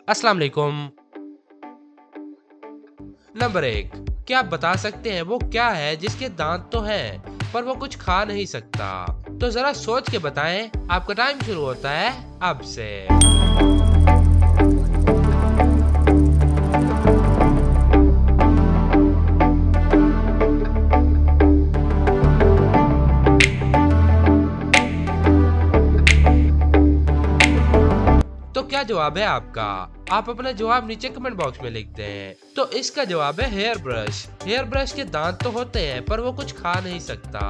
अस्सलाम वालेकुम। नंबर 1, क्या आप बता सकते हैं वो क्या है जिसके दांत तो हैं पर वो कुछ खा नहीं सकता? तो जरा सोच के बताएं। आपका टाइम शुरू होता है अब से। तो क्या जवाब है आपका? आप अपना जवाब नीचे कमेंट बॉक्स में लिखते हैं। तो इसका जवाब है हेयर ब्रश। हेयर ब्रश के दांत तो होते हैं पर वो कुछ खा नहीं सकता।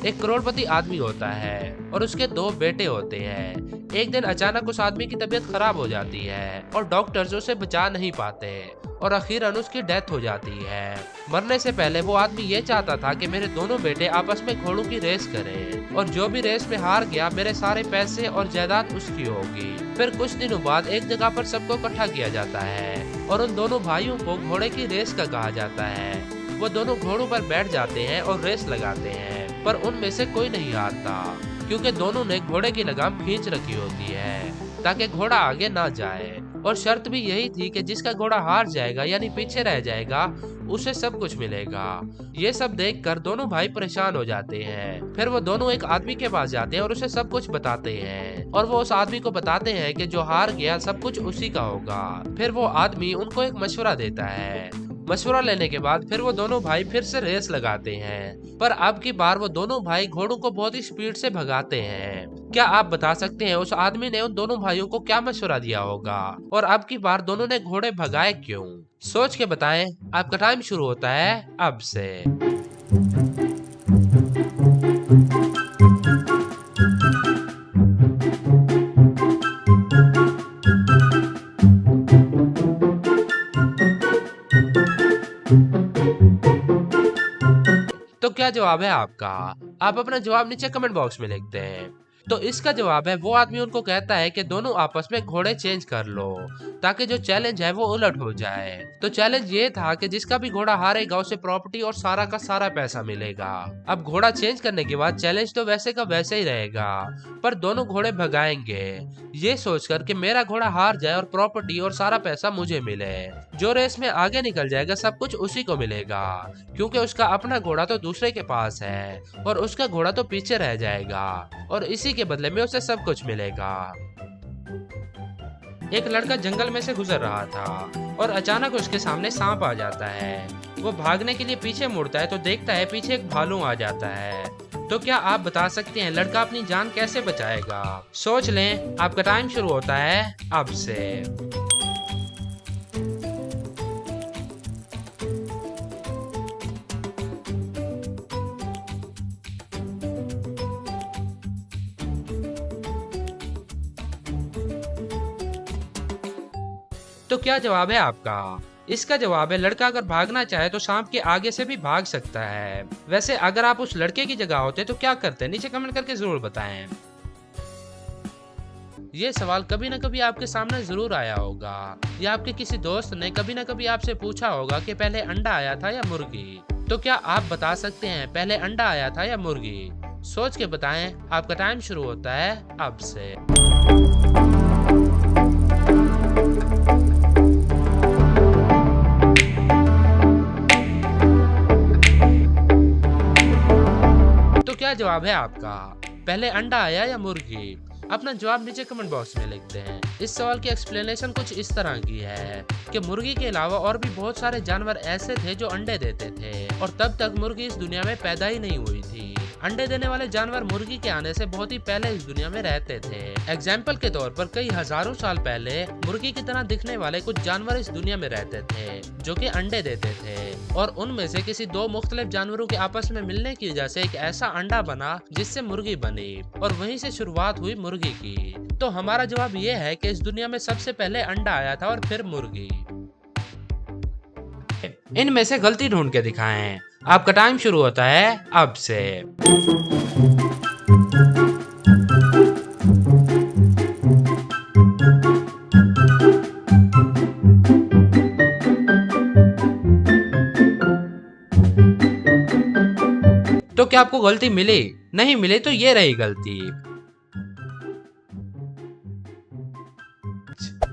एक करोड़पति आदमी होता है और उसके 2 बेटे होते हैं। एक दिन अचानक उस आदमी की तबीयत खराब हो जाती है और डॉक्टर्स उसे बचा नहीं पाते और आखिरन उसकी डेथ हो जाती है। मरने से पहले वो आदमी ये चाहता था कि मेरे दोनों बेटे आपस में घोड़ों की रेस करें और जो भी रेस में हार गया मेरे सारे पैसे और जायदाद उसकी होगी। फिर कुछ दिनों बाद एक जगह पर सबको इकट्ठा किया जाता है और उन दोनों भाइयों को घोड़े की रेस का कहा जाता है। वो दोनों घोड़ों पर बैठ जाते हैं और रेस लगाते हैं, पर उनमें से कोई नहीं हारता क्योंकि दोनों ने घोड़े की लगाम खींच रखी होती है ताकि घोड़ा आगे ना जाए। और शर्त भी यही थी कि जिसका घोड़ा हार जाएगा यानी पीछे रह जाएगा उसे सब कुछ मिलेगा। ये सब देखकर दोनों भाई परेशान हो जाते हैं। फिर वो दोनों एक आदमी के पास जाते हैं और उसे सब कुछ बताते हैं और वो उस आदमी को बताते हैं कि जो हार गया सब कुछ उसी का होगा। फिर वो आदमी उनको एक मशवरा देता है। मशवरा लेने के बाद फिर वो दोनों भाई फिर से रेस लगाते हैं, पर अब की बार वो दोनों भाई घोड़ों को बहुत ही स्पीड से भगाते हैं। क्या आप बता सकते हैं उस आदमी ने उन दोनों भाइयों को क्या मशवरा दिया होगा और अब की बार दोनों ने घोड़े भगाए क्यों? सोच के बताएं। आपका टाइम शुरू होता है अब से। तो क्या जवाब है आपका? आप अपना जवाब नीचे कमेंट बॉक्स में लिखते हैं। तो इसका जवाब है वो आदमी उनको कहता है कि दोनों आपस में घोड़े चेंज कर लो ताकि जो चैलेंज है वो उलट हो जाए। तो चैलेंज ये था कि जिसका भी घोड़ा हारेगा उसे प्रॉपर्टी और सारा का सारा पैसा मिलेगा। अब घोड़ा चेंज करने के बाद चैलेंज तो वैसे का वैसे ही रहेगा, पर दोनों घोड़े भगाएंगे ये सोचकर कि मेरा घोड़ा हार जाए और प्रॉपर्टी और सारा पैसा मुझे मिले। जो रेस में आगे निकल जाएगा सब कुछ उसी को मिलेगा क्योंकि उसका अपना घोड़ा तो दूसरे के पास है और उसका घोड़ा तो पीछे रह जाएगा और इसी के बदले में उसे सब कुछ मिलेगा। एक लड़का जंगल में से गुजर रहा था और अचानक उसके सामने सांप आ जाता है। वो भागने के लिए पीछे मुड़ता है तो देखता है पीछे एक भालू आ जाता है। तो क्या आप बता सकते हैं लड़का अपनी जान कैसे बचाएगा? सोच लें। आपका टाइम शुरू होता है अब से। तो क्या जवाब है आपका? इसका जवाब है लड़का अगर भागना चाहे तो सांप के आगे से भी भाग सकता है। वैसे अगर आप उस लड़के की जगह होते तो क्या करते? नीचे कमेंट करके जरूर बताएं। ये सवाल कभी ना कभी आपके सामने जरूर आया होगा या आपके किसी दोस्त ने कभी ना कभी आपसे पूछा होगा कि पहले अंडा आया था या मुर्गी। तो क्या आप बता सकते हैं पहले अंडा आया था या मुर्गी? सोच के बताएं। आपका टाइम शुरू होता है अब से। क्या जवाब है आपका? पहले अंडा आया या मुर्गी? अपना जवाब नीचे कमेंट बॉक्स में लिखते हैं। इस सवाल की एक्सप्लेनेशन कुछ इस तरह की है कि मुर्गी के अलावा और भी बहुत सारे जानवर ऐसे थे जो अंडे देते थे और तब तक मुर्गी इस दुनिया में पैदा ही नहीं हुई थी। अंडे देने वाले जानवर मुर्गी के आने से बहुत ही पहले इस दुनिया में रहते थे। एग्जाम्पल के तौर पर कई हजारों साल पहले मुर्गी की तरह दिखने वाले कुछ जानवर इस दुनिया में रहते थे जो कि अंडे देते थे और उनमें से किसी 2 मुख्तलिफ जानवरों के आपस में मिलने की वजह से एक ऐसा अंडा बना जिससे मुर्गी बनी और वहीं से शुरुआत हुई मुर्गी की। तो हमारा जवाब ये है कि इस दुनिया में सबसे पहले अंडा आया था और फिर मुर्गी। इनमें से गलती ढूंढ के दिखाएं। आपका टाइम शुरू होता है अब से। तो क्या आपको गलती मिली? नहीं मिली तो ये रही गलती।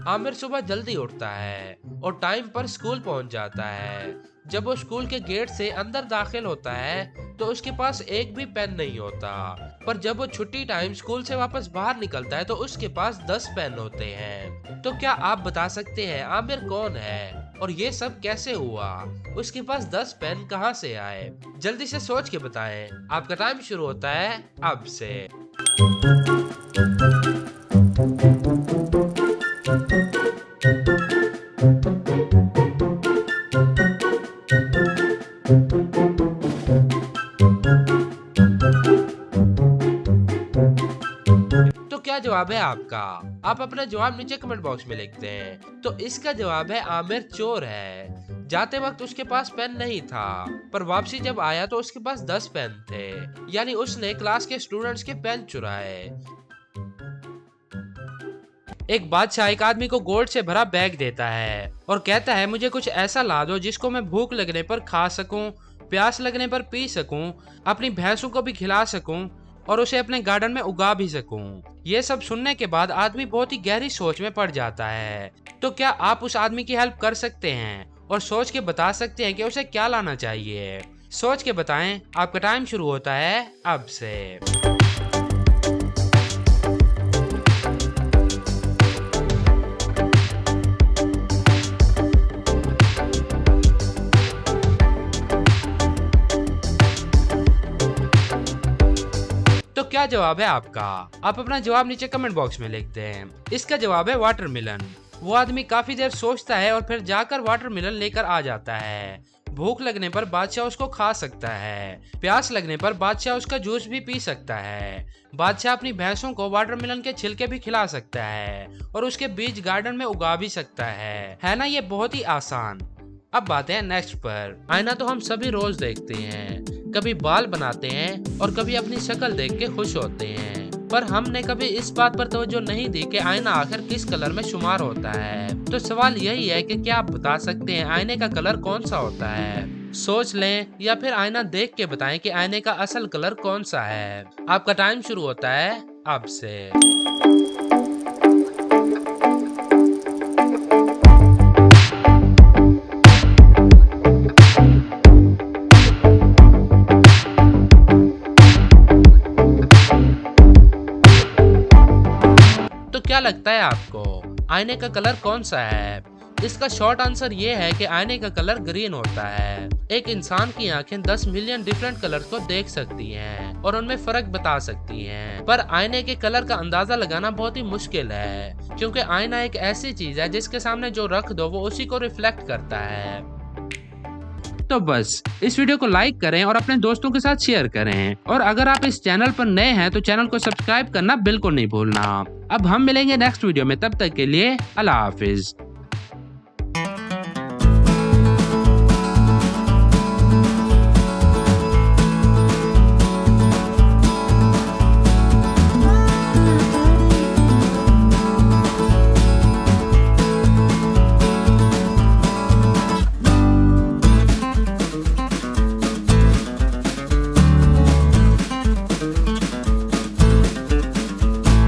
आमिर सुबह जल्दी उठता है और टाइम पर स्कूल पहुंच जाता है। जब वो स्कूल के गेट से अंदर दाखिल होता है तो उसके पास एक भी पेन नहीं होता, पर जब वो छुट्टी टाइम स्कूल से वापस बाहर निकलता है तो उसके पास 10 पेन होते हैं। तो क्या आप बता सकते हैं आमिर कौन है और ये सब कैसे हुआ? उसके पास 10 पेन कहां से आए? जल्दी से सोच के बताएं। आपका टाइम शुरू होता है अब से। तो क्या जवाब है आपका? आप अपना जवाब नीचे कमेंट बॉक्स में लिखते हैं। तो इसका जवाब है आमिर चोर है। जाते वक्त उसके पास पेन नहीं था, पर वापसी जब आया तो उसके पास 10 पेन थे, यानी उसने क्लास के स्टूडेंट्स के पेन चुराए। एक बादशाह एक आदमी को गोल्ड से भरा बैग देता है और कहता है मुझे कुछ ऐसा ला दो जिसको मैं भूख लगने पर खा सकूं, प्यास लगने पर पी सकूं, अपनी भैंसों को भी खिला सकूं और उसे अपने गार्डन में उगा भी सकूं। ये सब सुनने के बाद आदमी बहुत ही गहरी सोच में पड़ जाता है। तो क्या आप उस आदमी की हेल्प कर सकते हैं और सोच के बता सकते हैं कि उसे क्या लाना चाहिए? सोच के बताएं। आपका टाइम शुरू होता है अब से। तो क्या जवाब है आपका? आप अपना जवाब नीचे कमेंट बॉक्स में लिखते हैं। इसका जवाब है वाटरमेलन। वो आदमी काफी देर सोचता है और फिर जाकर वाटरमेलन लेकर आ जाता है। भूख लगने पर बादशाह उसको खा सकता है, प्यास लगने पर बादशाह उसका जूस भी पी सकता है, बादशाह अपनी भैंसों को वाटरमेलन के छिलके भी खिला सकता है और उसके बीज गार्डन में उगा भी सकता है ना? ये बहुत ही आसान। अब बात है नेक्स्ट पर। आईना तो हम सभी रोज देखते हैं, कभी बाल बनाते हैं और कभी अपनी शक्ल देख के खुश होते हैं, पर हमने कभी इस बात पर तवज्जो नहीं दी कि आईना आखिर किस कलर में शुमार होता है। तो सवाल यही है कि क्या आप बता सकते हैं आईने का कलर कौन सा होता है? सोच लें या फिर आईना देख के बताएं कि आईने का असल कलर कौन सा है। आपका टाइम शुरू होता है अब से। तो क्या लगता है आपको आईने का कलर कौन सा है? इसका शॉर्ट आंसर ये है कि आईने का कलर ग्रीन होता है। एक इंसान की आंखें 10 मिलियन डिफरेंट कलर्स को देख सकती हैं और उनमें फर्क बता सकती हैं, पर आईने के कलर का अंदाजा लगाना बहुत ही मुश्किल है, क्योंकि आईना एक ऐसी चीज है जिसके सामने जो रख दो वो उसी को रिफ्लेक्ट करता है। तो बस इस वीडियो को लाइक करें और अपने दोस्तों के साथ शेयर करें, और अगर आप इस चैनल पर नए हैं तो चैनल को सब्सक्राइब करना बिल्कुल नहीं भूलना। अब हम मिलेंगे नेक्स्ट वीडियो में, तब तक के लिए अल्लाह हाफिज।